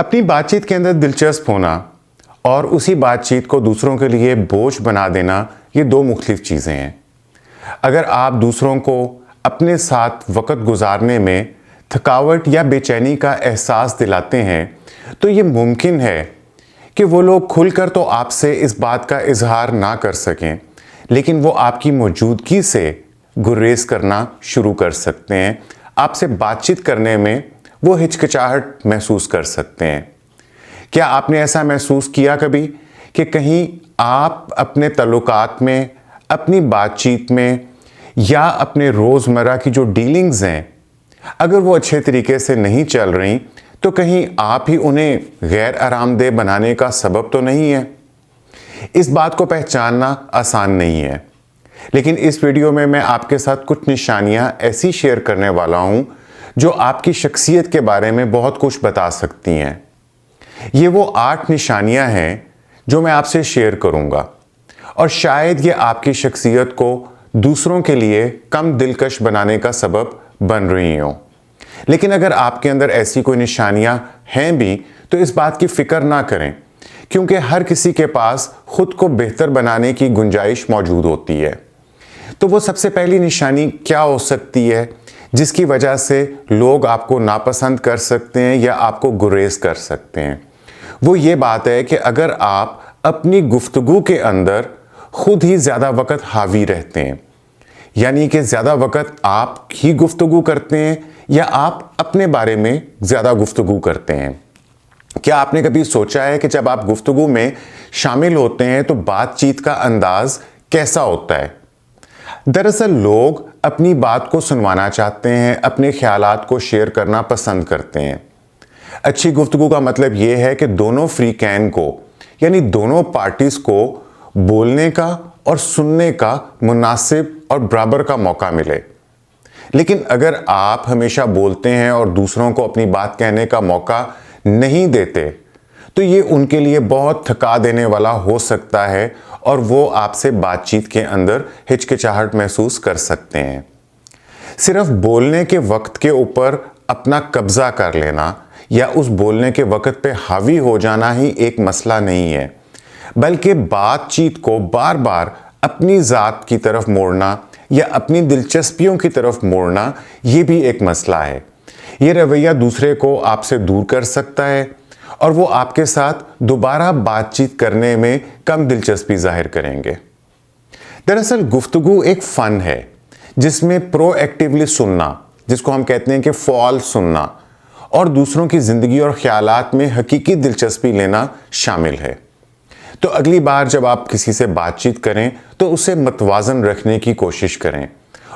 اپنی بات چیت کے اندر دلچسپ ہونا اور اسی بات چیت کو دوسروں کے لیے بوجھ بنا دینا، یہ دو مختلف چیزیں ہیں۔ اگر آپ دوسروں کو اپنے ساتھ وقت گزارنے میں تھکاوٹ یا بے چینی کا احساس دلاتے ہیں تو یہ ممکن ہے کہ وہ لوگ کھل کر تو آپ سے اس بات کا اظہار نہ کر سکیں، لیکن وہ آپ کی موجودگی سے گریز کرنا شروع کر سکتے ہیں۔ آپ سے بات چیت کرنے میں وہ ہچکچاہٹ محسوس کر سکتے ہیں۔ کیا آپ نے ایسا محسوس کیا کبھی کہ کہیں آپ اپنے تعلقات میں، اپنی بات چیت میں یا اپنے روزمرہ کی جو ڈیلنگز ہیں، اگر وہ اچھے طریقے سے نہیں چل رہی تو کہیں آپ ہی انہیں غیر آرام دہ بنانے کا سبب تو نہیں ہے؟ اس بات کو پہچاننا آسان نہیں ہے، لیکن اس ویڈیو میں آپ کے ساتھ کچھ نشانیاں ایسی شیئر کرنے والا ہوں جو آپ کی شخصیت کے بارے میں بہت کچھ بتا سکتی ہیں۔ یہ وہ 8 نشانیاں ہیں جو میں آپ سے شیئر کروں گا، اور شاید یہ آپ کی شخصیت کو دوسروں کے لیے کم دلکش بنانے کا سبب بن رہی ہوں۔ لیکن اگر آپ کے اندر ایسی کوئی نشانیاں ہیں بھی تو اس بات کی فکر نہ کریں، کیونکہ ہر کسی کے پاس خود کو بہتر بنانے کی گنجائش موجود ہوتی ہے۔ تو وہ سب سے پہلی نشانی کیا ہو سکتی ہے جس کی وجہ سے لوگ آپ کو ناپسند کر سکتے ہیں یا آپ کو گریز کر سکتے ہیں؟ وہ یہ بات ہے کہ اگر آپ اپنی گفتگو کے اندر خود ہی زیادہ وقت حاوی رہتے ہیں، یعنی کہ زیادہ وقت آپ ہی گفتگو کرتے ہیں یا آپ اپنے بارے میں زیادہ گفتگو کرتے ہیں۔ کیا آپ نے کبھی سوچا ہے کہ جب آپ گفتگو میں شامل ہوتے ہیں تو بات چیت کا انداز کیسا ہوتا ہے؟ دراصل لوگ اپنی بات کو سنوانا چاہتے ہیں، اپنے خیالات کو شیئر کرنا پسند کرتے ہیں۔ اچھی گفتگو کا مطلب یہ ہے کہ دونوں فریقین کو، یعنی دونوں پارٹیز کو بولنے کا اور سننے کا مناسب اور برابر کا موقع ملے۔ لیکن اگر آپ ہمیشہ بولتے ہیں اور دوسروں کو اپنی بات کہنے کا موقع نہیں دیتے تو یہ ان کے لیے بہت تھکا دینے والا ہو سکتا ہے اور وہ آپ سے بات چیت کے اندر ہچکچاہٹ محسوس کر سکتے ہیں۔ صرف بولنے کے وقت کے اوپر اپنا قبضہ کر لینا یا اس بولنے کے وقت پہ حاوی ہو جانا ہی ایک مسئلہ نہیں ہے، بلکہ بات چیت کو بار بار اپنی ذات کی طرف موڑنا یا اپنی دلچسپیوں کی طرف موڑنا یہ بھی ایک مسئلہ ہے۔ یہ رویہ دوسرے کو آپ سے دور کر سکتا ہے اور وہ آپ کے ساتھ دوبارہ بات چیت کرنے میں کم دلچسپی ظاہر کریں گے۔ دراصل گفتگو ایک فن ہے جس میں پرو ایکٹیولی سننا، جس کو ہم کہتے ہیں کہ فعال سننا، اور دوسروں کی زندگی اور خیالات میں حقیقی دلچسپی لینا شامل ہے۔ تو اگلی بار جب آپ کسی سے بات چیت کریں تو اسے متوازن رکھنے کی کوشش کریں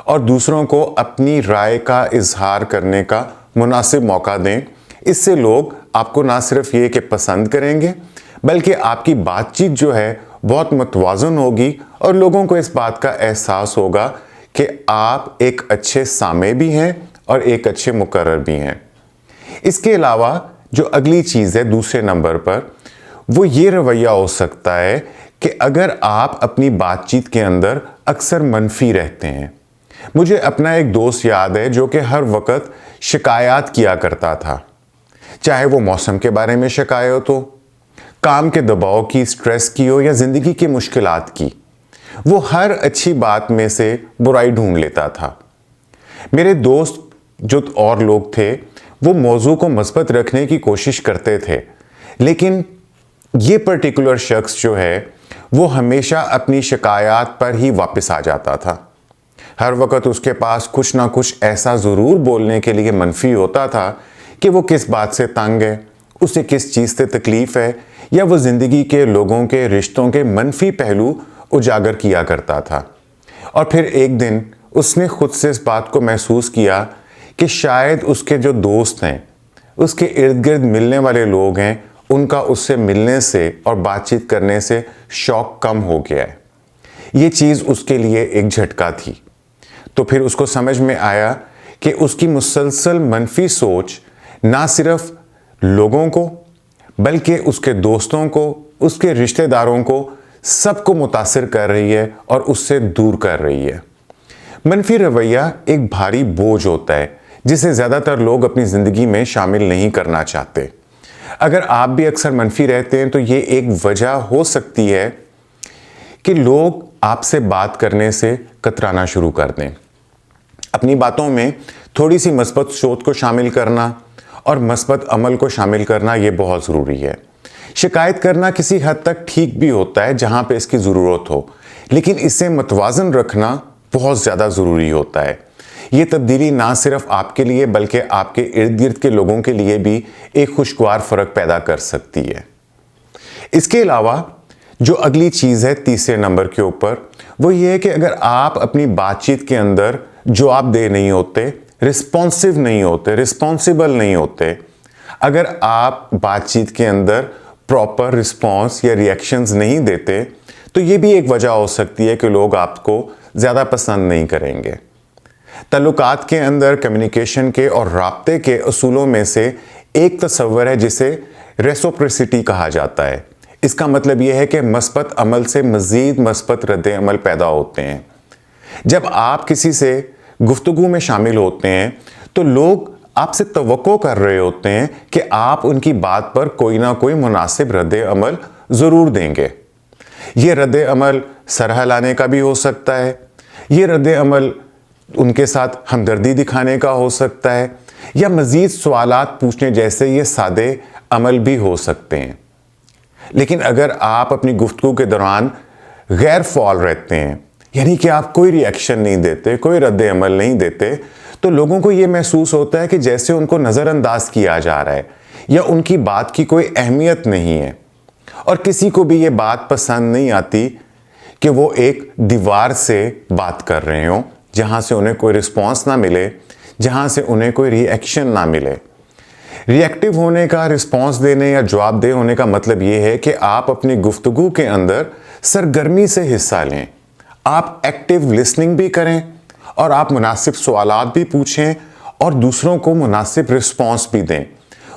اور دوسروں کو اپنی رائے کا اظہار کرنے کا مناسب موقع دیں۔ اس سے لوگ آپ کو نہ صرف یہ کہ پسند کریں گے، بلکہ آپ کی بات چیت جو ہے بہت متوازن ہوگی اور لوگوں کو اس بات کا احساس ہوگا کہ آپ ایک اچھے سامع بھی ہیں اور ایک اچھے مقرر بھی ہیں۔ اس کے علاوہ جو اگلی چیز ہے دوسرے نمبر پر، وہ یہ رویہ ہو سکتا ہے کہ اگر آپ اپنی بات چیت کے اندر اکثر منفی رہتے ہیں۔ مجھے اپنا ایک دوست یاد ہے جو کہ ہر وقت شکایات کیا کرتا تھا، چاہے وہ موسم کے بارے میں شکایت ہو، کام کے دباؤ کی، سٹریس کی ہو یا زندگی کی مشکلات کی۔ وہ ہر اچھی بات میں سے برائی ڈھونڈ لیتا تھا۔ میرے دوست جو اور لوگ تھے وہ موضوع کو مثبت رکھنے کی کوشش کرتے تھے، لیکن یہ پرٹیکولر شخص جو ہے وہ ہمیشہ اپنی شکایات پر ہی واپس آ جاتا تھا۔ ہر وقت اس کے پاس کچھ نہ کچھ ایسا ضرور بولنے کے لیے منفی ہوتا تھا کہ وہ کس بات سے تنگ ہے، اسے کس چیز سے تکلیف ہے، یا وہ زندگی کے لوگوں کے رشتوں کے منفی پہلو اجاگر کیا کرتا تھا۔ اور پھر ایک دن اس نے خود سے اس بات کو محسوس کیا کہ شاید اس کے جو دوست ہیں، اس کے ارد گرد ملنے والے لوگ ہیں، ان کا اس سے ملنے سے اور بات چیت کرنے سے شوق کم ہو گیا ہے۔ یہ چیز اس کے لیے ایک جھٹکا تھی۔ تو پھر اس کو سمجھ میں آیا کہ اس کی مسلسل منفی سوچ نہ صرف لوگوں کو بلکہ اس کے دوستوں کو، اس کے رشتہ داروں کو، سب کو متاثر کر رہی ہے اور اس سے دور کر رہی ہے۔ منفی رویہ ایک بھاری بوجھ ہوتا ہے جسے زیادہ تر لوگ اپنی زندگی میں شامل نہیں کرنا چاہتے۔ اگر آپ بھی اکثر منفی رہتے ہیں تو یہ ایک وجہ ہو سکتی ہے کہ لوگ آپ سے بات کرنے سے کترانا شروع کر دیں۔ اپنی باتوں میں تھوڑی سی مثبت سوچ کو شامل کرنا اور مثبت عمل کو شامل کرنا یہ بہت ضروری ہے۔ شکایت کرنا کسی حد تک ٹھیک بھی ہوتا ہے جہاں پہ اس کی ضرورت ہو، لیکن اسے متوازن رکھنا بہت زیادہ ضروری ہوتا ہے۔ یہ تبدیلی نہ صرف آپ کے لیے بلکہ آپ کے ارد گرد کے لوگوں کے لیے بھی ایک خوشگوار فرق پیدا کر سکتی ہے۔ اس کے علاوہ جو اگلی چیز ہے تیسرے نمبر کے اوپر، وہ یہ ہے کہ اگر آپ اپنی بات چیت کے اندر جواب دہ نہیں ہوتے، رسپانسو نہیں ہوتے، رسپانسیبل نہیں ہوتے، اگر آپ بات چیت کے اندر پراپر رسپانس یا ریئیکشنز نہیں دیتے، تو یہ بھی ایک وجہ ہو سکتی ہے کہ لوگ آپ کو زیادہ پسند نہیں کریں گے۔ تعلقات کے اندر کمیونیکیشن کے اور رابطے کے اصولوں میں سے ایک تصور ہے جسے ریسوپریسٹی کہا جاتا ہے۔ اس کا مطلب یہ ہے کہ مثبت عمل سے مزید مثبت رد عمل پیدا ہوتے ہیں۔ جب آپ کسی سے گفتگو میں شامل ہوتے ہیں تو لوگ آپ سے توقع کر رہے ہوتے ہیں کہ آپ ان کی بات پر کوئی نہ کوئی مناسب رد عمل ضرور دیں گے۔ یہ رد عمل سرہ لانے کا بھی ہو سکتا ہے، یہ رد عمل ان کے ساتھ ہمدردی دکھانے کا ہو سکتا ہے، یا مزید سوالات پوچھنے جیسے یہ سادے عمل بھی ہو سکتے ہیں۔ لیکن اگر آپ اپنی گفتگو کے دوران غیر فعال رہتے ہیں، یعنی کہ آپ کوئی ری ایکشن نہیں دیتے، کوئی رد عمل نہیں دیتے، تو لوگوں کو یہ محسوس ہوتا ہے کہ جیسے ان کو نظر انداز کیا جا رہا ہے یا ان کی بات کی کوئی اہمیت نہیں ہے۔ اور کسی کو بھی یہ بات پسند نہیں آتی کہ وہ ایک دیوار سے بات کر رہے ہوں جہاں سے انہیں کوئی رسپانس نہ ملے، جہاں سے انہیں کوئی ری ایکشن نہ ملے۔ ری ایکٹیو ہونے کا، رسپانس دینے یا جواب دہ ہونے کا مطلب یہ ہے کہ آپ اپنی گفتگو کے اندر سرگرمی سے حصہ لیں، آپ ایکٹیو لسننگ بھی کریں اور آپ مناسب سوالات بھی پوچھیں اور دوسروں کو مناسب رسپانس بھی دیں،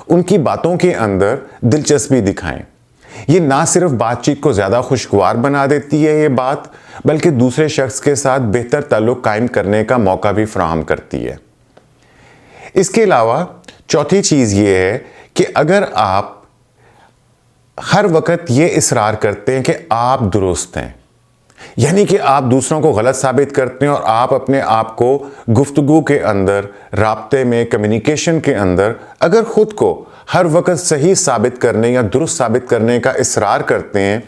ان کی باتوں کے اندر دلچسپی دکھائیں۔ یہ نہ صرف بات چیت کو زیادہ خوشگوار بنا دیتی ہے یہ بات، بلکہ دوسرے شخص کے ساتھ بہتر تعلق قائم کرنے کا موقع بھی فراہم کرتی ہے۔ اس کے علاوہ چوتھی چیز یہ ہے کہ اگر آپ ہر وقت یہ اصرار کرتے ہیں کہ آپ درست ہیں، یعنی کہ آپ دوسروں کو غلط ثابت کرتے ہیں اور آپ اپنے آپ کو گفتگو کے اندر، رابطے میں، کمیونیکیشن کے اندر اگر خود کو ہر وقت صحیح ثابت کرنے یا درست ثابت کرنے کا اصرار کرتے ہیں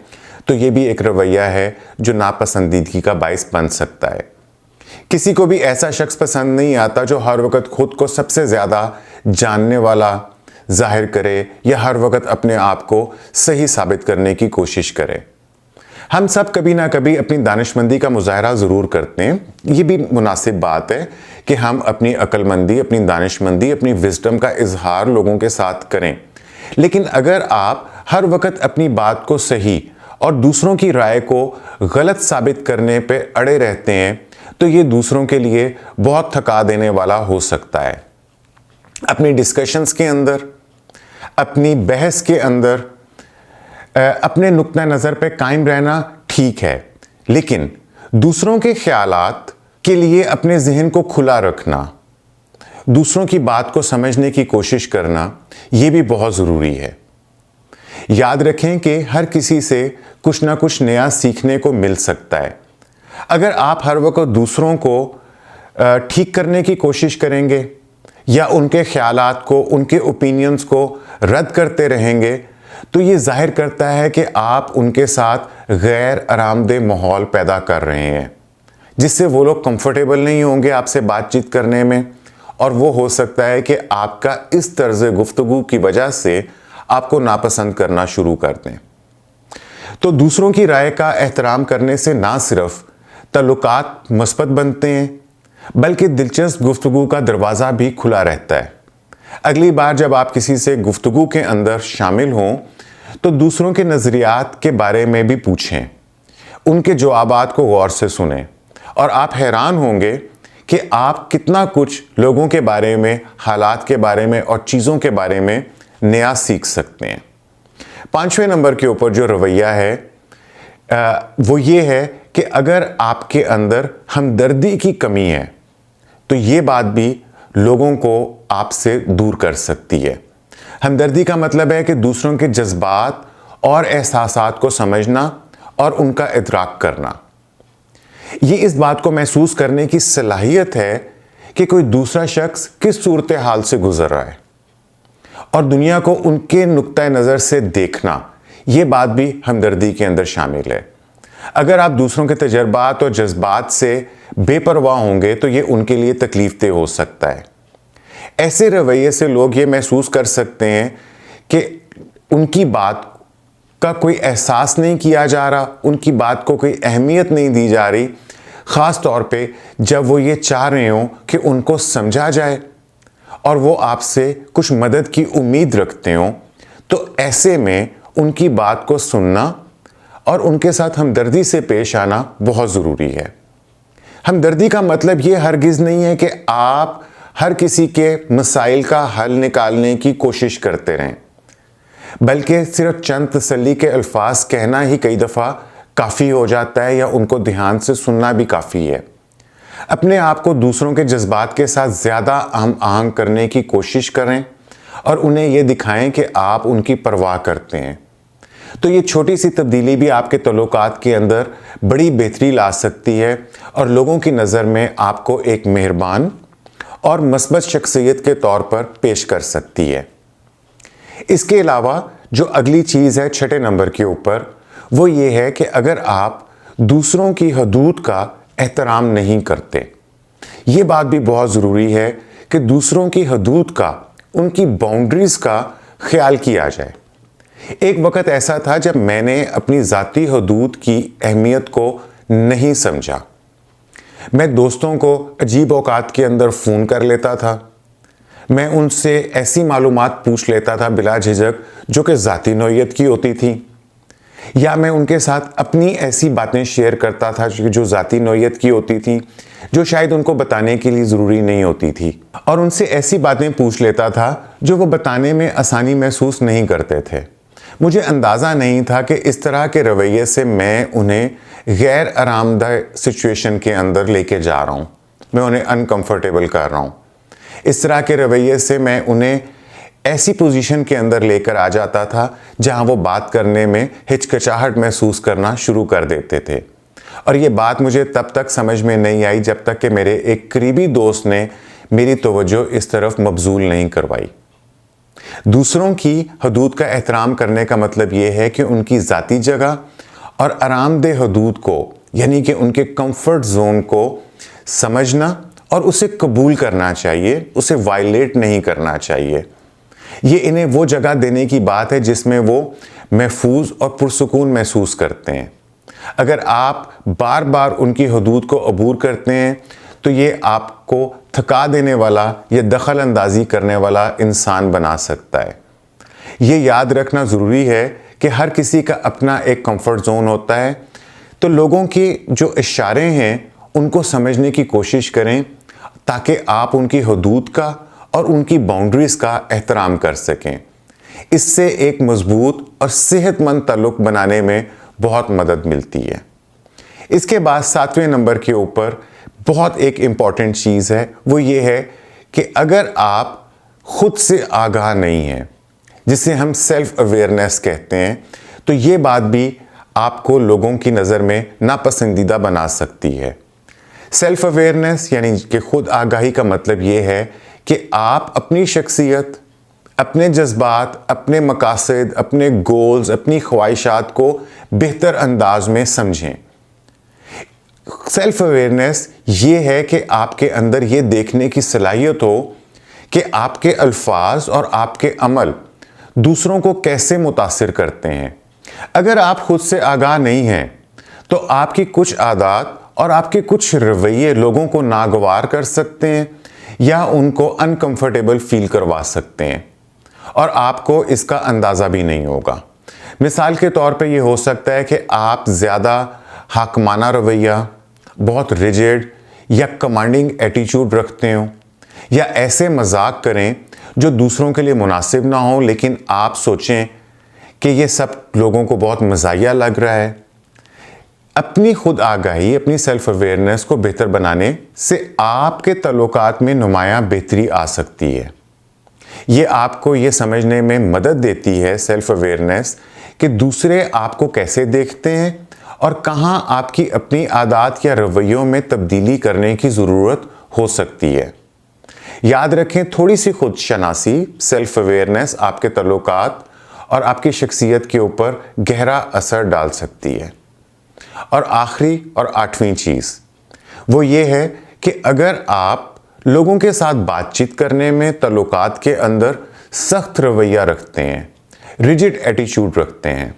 تو یہ بھی ایک رویہ ہے جو ناپسندیدگی کا باعث بن سکتا ہے۔ کسی کو بھی ایسا شخص پسند نہیں آتا جو ہر وقت خود کو سب سے زیادہ جاننے والا ظاہر کرے یا ہر وقت اپنے آپ کو صحیح ثابت کرنے کی کوشش کرے۔ ہم سب کبھی نہ کبھی اپنی دانشمندی کا مظاہرہ ضرور کرتے ہیں، یہ بھی مناسب بات ہے کہ ہم اپنی عقل مندی، اپنی دانشمندی، اپنی وزڈم کا اظہار لوگوں کے ساتھ کریں، لیکن اگر آپ ہر وقت اپنی بات کو صحیح اور دوسروں کی رائے کو غلط ثابت کرنے پہ اڑے رہتے ہیں تو یہ دوسروں کے لیے بہت تھکا دینے والا ہو سکتا ہے۔ اپنی ڈسکشنز کے اندر، اپنی بحث کے اندر اپنے نقطہ نظر پہ قائم رہنا ٹھیک ہے، لیکن دوسروں کے خیالات کے لیے اپنے ذہن کو کھلا رکھنا، دوسروں کی بات کو سمجھنے کی کوشش کرنا، یہ بھی بہت ضروری ہے۔ یاد رکھیں کہ ہر کسی سے کچھ نہ کچھ نیا سیکھنے کو مل سکتا ہے۔ اگر آپ ہر وقت دوسروں کو ٹھیک کرنے کی کوشش کریں گے یا ان کے خیالات کو، ان کے اوپینینز کو رد کرتے رہیں گے تو یہ ظاہر کرتا ہے کہ آپ ان کے ساتھ غیر آرام دہ ماحول پیدا کر رہے ہیں، جس سے وہ لوگ کمفرٹیبل نہیں ہوں گے آپ سے بات چیت کرنے میں، اور وہ ہو سکتا ہے کہ آپ کا اس طرز گفتگو کی وجہ سے آپ کو ناپسند کرنا شروع کر دیں۔ تو دوسروں کی رائے کا احترام کرنے سے نہ صرف تعلقات مثبت بنتے ہیں بلکہ دلچسپ گفتگو کا دروازہ بھی کھلا رہتا ہے۔ اگلی بار جب آپ کسی سے گفتگو کے اندر شامل ہوں تو دوسروں کے نظریات کے بارے میں بھی پوچھیں، ان کے جوابات کو غور سے سنیں، اور آپ حیران ہوں گے کہ آپ کتنا کچھ لوگوں کے بارے میں، حالات کے بارے میں اور چیزوں کے بارے میں نیا سیکھ سکتے ہیں۔ 5ویں نمبر کے اوپر جو رویہ ہے وہ یہ ہے کہ اگر آپ کے اندر ہمدردی کی کمی ہے تو یہ بات بھی لوگوں کو آپ سے دور کر سکتی ہے۔ ہمدردی کا مطلب ہے کہ دوسروں کے جذبات اور احساسات کو سمجھنا اور ان کا ادراک کرنا۔ یہ اس بات کو محسوس کرنے کی صلاحیت ہے کہ کوئی دوسرا شخص کس صورتحال سے گزر رہا ہے اور دنیا کو ان کے نقطہ نظر سے دیکھنا، یہ بات بھی ہمدردی کے اندر شامل ہے۔ اگر آپ دوسروں کے تجربات اور جذبات سے بے پرواہ ہوں گے تو یہ ان کے لیے تکلیف دہ ہو سکتا ہے۔ ایسے رویے سے لوگ یہ محسوس کر سکتے ہیں کہ ان کی بات کا کوئی احساس نہیں کیا جا رہا، ان کی بات کو کوئی اہمیت نہیں دی جا رہی، خاص طور پہ جب وہ یہ چاہ رہے ہوں کہ ان کو سمجھا جائے اور وہ آپ سے کچھ مدد کی امید رکھتے ہوں۔ تو ایسے میں ان کی بات کو سننا اور ان کے ساتھ ہمدردی سے پیش آنا بہت ضروری ہے۔ ہمدردی کا مطلب یہ ہرگز نہیں ہے کہ آپ ہر کسی کے مسائل کا حل نکالنے کی کوشش کرتے رہیں، بلکہ صرف چند تسلی کے الفاظ کہنا ہی کئی دفعہ کافی ہو جاتا ہے، یا ان کو دھیان سے سننا بھی کافی ہے۔ اپنے آپ کو دوسروں کے جذبات کے ساتھ زیادہ ہم آہنگ کرنے کی کوشش کریں اور انہیں یہ دکھائیں کہ آپ ان کی پرواہ کرتے ہیں۔ تو یہ چھوٹی سی تبدیلی بھی آپ کے تعلقات کے اندر بڑی بہتری لا سکتی ہے اور لوگوں کی نظر میں آپ کو ایک مہربان اور مثبت شخصیت کے طور پر پیش کر سکتی ہے۔ اس کے علاوہ جو اگلی چیز ہے 6 نمبر کے اوپر، وہ یہ ہے کہ اگر آپ دوسروں کی حدود کا احترام نہیں کرتے، یہ بات بھی بہت ضروری ہے کہ دوسروں کی حدود کا، ان کی باؤنڈریز کا خیال کیا جائے۔ ایک وقت ایسا تھا جب میں نے اپنی ذاتی حدود کی اہمیت کو نہیں سمجھا۔ میں دوستوں کو عجیب اوقات کے اندر فون کر لیتا تھا، میں ان سے ایسی معلومات پوچھ لیتا تھا بلا جھجک جو کہ ذاتی نوعیت کی ہوتی تھی، یا میں ان کے ساتھ اپنی ایسی باتیں شیئر کرتا تھا جو ذاتی نوعیت کی ہوتی تھی، جو شاید ان کو بتانے کے لیے ضروری نہیں ہوتی تھی، اور ان سے ایسی باتیں پوچھ لیتا تھا جو وہ بتانے میں آسانی محسوس نہیں کرتے تھے۔ مجھے اندازہ نہیں تھا کہ اس طرح کے رویے سے میں انہیں غیر آرام دہ سچویشن کے اندر لے کے جا رہا ہوں، میں انہیں انکمفرٹیبل کر رہا ہوں۔ اس طرح کے رویے سے میں انہیں ایسی پوزیشن کے اندر لے کر آ جاتا تھا جہاں وہ بات کرنے میں ہچکچاہٹ محسوس کرنا شروع کر دیتے تھے، اور یہ بات مجھے تب تک سمجھ میں نہیں آئی جب تک کہ میرے ایک قریبی دوست نے میری توجہ اس طرف مبذول نہیں کروائی۔ دوسروں کی حدود کا احترام کرنے کا مطلب یہ ہے کہ ان کی ذاتی جگہ اور آرام دہ حدود کو، یعنی کہ ان کے کمفرٹ زون کو سمجھنا اور اسے قبول کرنا چاہیے، اسے وائلیٹ نہیں کرنا چاہیے۔ یہ انہیں وہ جگہ دینے کی بات ہے جس میں وہ محفوظ اور پرسکون محسوس کرتے ہیں۔ اگر آپ بار بار ان کی حدود کو عبور کرتے ہیں تو یہ آپ کو تھکا دینے والا یا دخل اندازی کرنے والا انسان بنا سکتا ہے۔ یہ یاد رکھنا ضروری ہے کہ ہر کسی کا اپنا ایک کمفرٹ زون ہوتا ہے، تو لوگوں کی جو اشارے ہیں ان کو سمجھنے کی کوشش کریں تاکہ آپ ان کی حدود کا اور ان کی باؤنڈریز کا احترام کر سکیں۔ اس سے ایک مضبوط اور صحت مند تعلق بنانے میں بہت مدد ملتی ہے۔ اس کے بعد 7ویں نمبر کے اوپر بہت ایک امپورٹنٹ چیز ہے، وہ یہ ہے کہ اگر آپ خود سے آگاہ نہیں ہیں، جسے ہم سیلف اویئرنیس کہتے ہیں، تو یہ بات بھی آپ کو لوگوں کی نظر میں ناپسندیدہ بنا سکتی ہے۔ سیلف اویئرنیس یعنی کہ خود آگاہی کا مطلب یہ ہے کہ آپ اپنی شخصیت، اپنے جذبات، اپنے مقاصد، اپنے گولز، اپنی خواہشات کو بہتر انداز میں سمجھیں۔ سیلف اویئرنیس یہ ہے کہ آپ کے اندر یہ دیکھنے کی صلاحیت ہو کہ آپ کے الفاظ اور آپ کے عمل دوسروں کو کیسے متاثر کرتے ہیں۔ اگر آپ خود سے آگاہ نہیں ہیں تو آپ کی کچھ عادات اور آپ کے کچھ رویے لوگوں کو ناگوار کر سکتے ہیں یا ان کو انکمفرٹیبل فیل کروا سکتے ہیں، اور آپ کو اس کا اندازہ بھی نہیں ہوگا۔ مثال کے طور پہ یہ ہو سکتا ہے کہ آپ زیادہ حاکمانہ رویہ، بہت ریجڈ یا کمانڈنگ ایٹیچیوڈ رکھتے ہوں، یا ایسے مذاق کریں جو دوسروں کے لیے مناسب نہ ہوں لیکن آپ سوچیں کہ یہ سب لوگوں کو بہت مزاحیہ لگ رہا ہے۔ اپنی خود آگاہی، اپنی سیلف اویئرنیس کو بہتر بنانے سے آپ کے تعلقات میں نمایاں بہتری آ سکتی ہے۔ یہ آپ کو یہ سمجھنے میں مدد دیتی ہے سیلف اویئرنیس کہ دوسرے آپ کو کیسے دیکھتے ہیں اور کہاں آپ کی اپنی عادات یا رویوں میں تبدیلی کرنے کی ضرورت ہو سکتی ہے۔ یاد رکھیں، تھوڑی سی خود شناسی، سیلف اویئرنیس آپ کے تعلقات اور آپ کی شخصیت کے اوپر گہرا اثر ڈال سکتی ہے۔ اور آخری اور 8ویں چیز وہ یہ ہے کہ اگر آپ لوگوں کے ساتھ بات چیت کرنے میں تعلقات کے اندر سخت رویہ رکھتے ہیں، ریجڈ ایٹیچیوڈ رکھتے ہیں،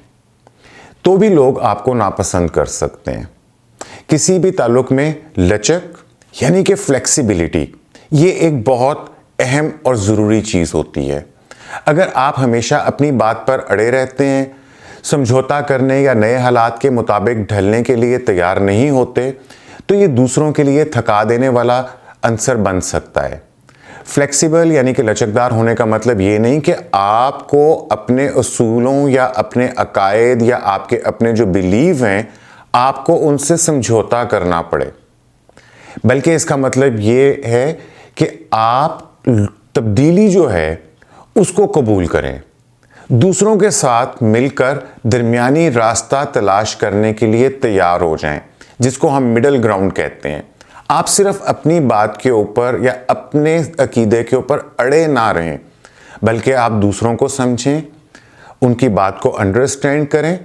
تو بھی لوگ آپ کو ناپسند کر سکتے ہیں۔ کسی بھی تعلق میں لچک یعنی کہ فلیکسیبلٹی یہ ایک بہت اہم اور ضروری چیز ہوتی ہے۔ اگر آپ ہمیشہ اپنی بات پر اڑے رہتے ہیں، سمجھوتا کرنے یا نئے حالات کے مطابق ڈھلنے کے لیے تیار نہیں ہوتے، تو یہ دوسروں کے لیے تھکا دینے والا عنصر بن سکتا ہے۔ فلیکسیبل یعنی کہ لچکدار ہونے کا مطلب یہ نہیں کہ آپ کو اپنے اصولوں یا اپنے عقائد یا آپ کے اپنے جو بیلیو ہیں آپ کو ان سے سمجھوتا کرنا پڑے، بلکہ اس کا مطلب یہ ہے کہ آپ تبدیلی جو ہے اس کو قبول کریں، دوسروں کے ساتھ مل کر درمیانی راستہ تلاش کرنے کے لیے تیار ہو جائیں، جس کو ہم مڈل گراؤنڈ کہتے ہیں۔ آپ صرف اپنی بات کے اوپر یا اپنے عقیدے کے اوپر اڑے نہ رہیں، بلکہ آپ دوسروں کو سمجھیں، ان کی بات کو انڈرسٹینڈ کریں،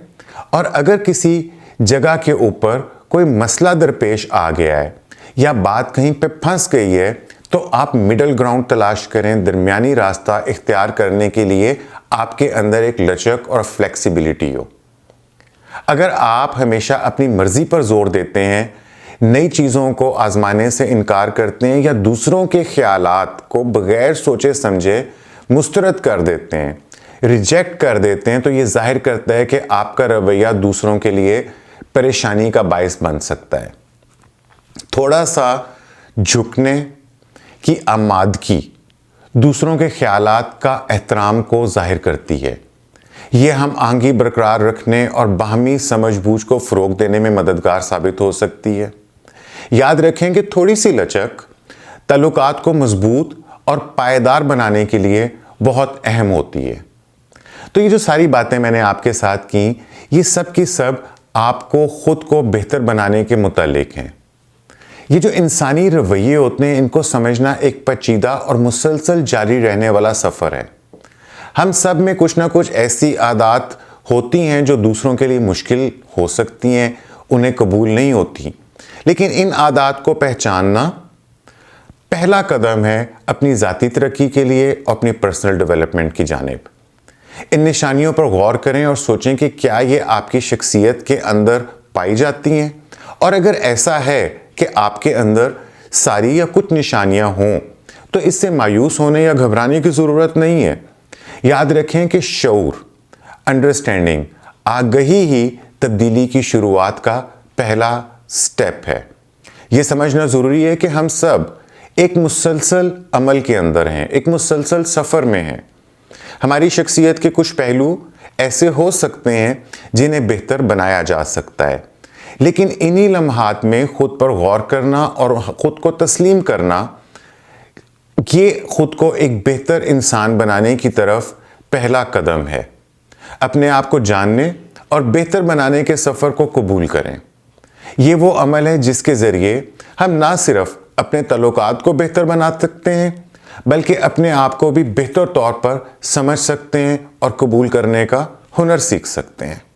اور اگر کسی جگہ کے اوپر کوئی مسئلہ درپیش آ گیا ہے یا بات کہیں پہ پھنس گئی ہے تو آپ مڈل گراؤنڈ تلاش کریں، درمیانی راستہ اختیار کرنے کے لیے آپ کے اندر ایک لچک اور فلیکسیبلٹی ہو۔ اگر آپ ہمیشہ اپنی مرضی پر زور دیتے ہیں، نئی چیزوں کو آزمانے سے انکار کرتے ہیں یا دوسروں کے خیالات کو بغیر سوچے سمجھے مسترد کر دیتے ہیں، ریجیکٹ کر دیتے ہیں، تو یہ ظاہر کرتا ہے کہ آپ کا رویہ دوسروں کے لیے پریشانی کا باعث بن سکتا ہے۔ تھوڑا سا جھکنے کی آمادگی دوسروں کے خیالات کا احترام کو ظاہر کرتی ہے۔ یہ ہم آہنگی برقرار رکھنے اور باہمی سمجھ بوجھ کو فروغ دینے میں مددگار ثابت ہو سکتی ہے۔ یاد رکھیں کہ تھوڑی سی لچک تعلقات کو مضبوط اور پائیدار بنانے کے لیے بہت اہم ہوتی ہے۔ تو یہ جو ساری باتیں میں نے آپ کے ساتھ کی، یہ سب کی سب آپ کو خود کو بہتر بنانے کے متعلق ہیں۔ یہ جو انسانی رویے ہوتے ہیں، ان کو سمجھنا ایک پیچیدہ اور مسلسل جاری رہنے والا سفر ہے۔ ہم سب میں کچھ نہ کچھ ایسی عادات ہوتی ہیں جو دوسروں کے لیے مشکل ہو سکتی ہیں، انہیں قبول نہیں ہوتی، لیکن ان عادات کو پہچاننا پہلا قدم ہے اپنی ذاتی ترقی کے لیے اور اپنی پرسنل ڈیولپمنٹ کی جانب۔ ان نشانیوں پر غور کریں اور سوچیں کہ کیا یہ آپ کی شخصیت کے اندر پائی جاتی ہیں، اور اگر ایسا ہے کہ آپ کے اندر ساری یا کچھ نشانیاں ہوں تو اس سے مایوس ہونے یا گھبرانے کی ضرورت نہیں ہے۔ یاد رکھیں کہ شعور، انڈرسٹینڈنگ، آگہی ہی تبدیلی کی شروعات کا پہلا سٹیپ ہے۔ یہ سمجھنا ضروری ہے کہ ہم سب ایک مسلسل عمل کے اندر ہیں، ایک مسلسل سفر میں ہیں۔ ہماری شخصیت کے کچھ پہلو ایسے ہو سکتے ہیں جنہیں بہتر بنایا جا سکتا ہے، لیکن انہی لمحات میں خود پر غور کرنا اور خود کو تسلیم کرنا، یہ خود کو ایک بہتر انسان بنانے کی طرف پہلا قدم ہے۔ اپنے آپ کو جاننے اور بہتر بنانے کے سفر کو قبول کریں۔ یہ وہ عمل ہے جس کے ذریعے ہم نہ صرف اپنے تعلقات کو بہتر بنا سکتے ہیں، بلکہ اپنے آپ کو بھی بہتر طور پر سمجھ سکتے ہیں اور قبول کرنے کا ہنر سیکھ سکتے ہیں۔